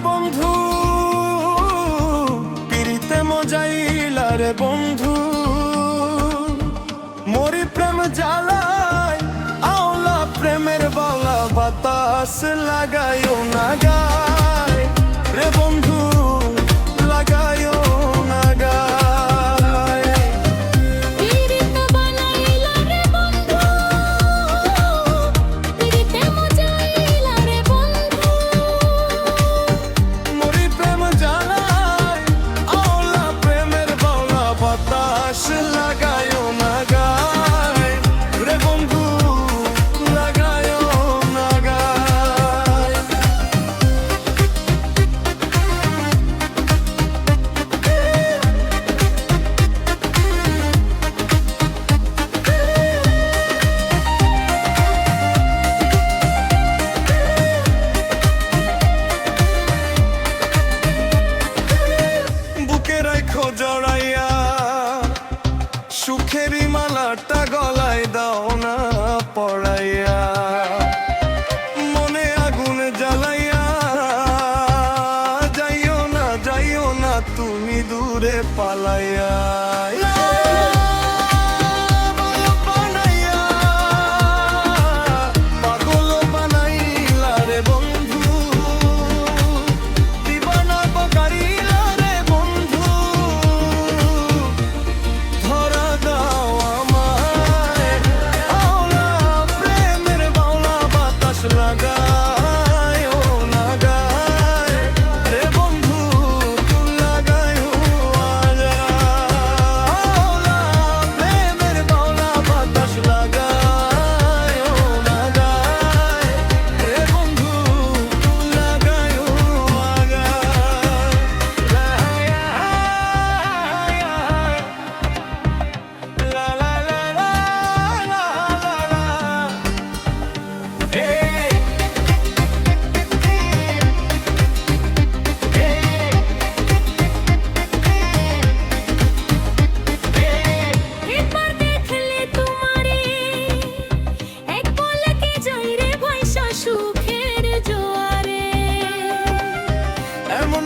বন্ধু পিরিতে মজাইলা রে বন্ধু মরি প্রেম জ্বালায় আওলা প্রেমের বালা বাতাস লাগাইও না গায় রে বন্ধু লাগাইও না গায় পিরিতে বানাইলা রে বন্ধু পিরিতে মজাইলা রে বন্ধু মরি প্রেম জ্বালায় আওলা প্রেমের বালা বাতাস লাগাইও না গায় রে বন্ধু লাগাইও না গায় বুকে রাখো জড়াইয়া সুখেরই মালাটা গলায় দাও না পড়াইয়া মনে আগুন জ্বালাইয়া যাইও না তুমি দূরে পালাইয়া পাগল বানাইলা রে বন্ধু দিবানা পকারিলা রে বন্ধু ধরা দাও আমায় আওলা প্রেমের বাউলা বাতাস লাগায়ও না গায় রে বন্ধু লাগায়ও আজা আওলা প্রেমের বাউলা বাতাস লাগায়ও না গায় রে বন্ধু লাগায়ও আগা La la la la la la la. Hey. একবার দেখলে তোমারে এক পলকে যাই রে ভাইসা সুখের জোয়ারে এমন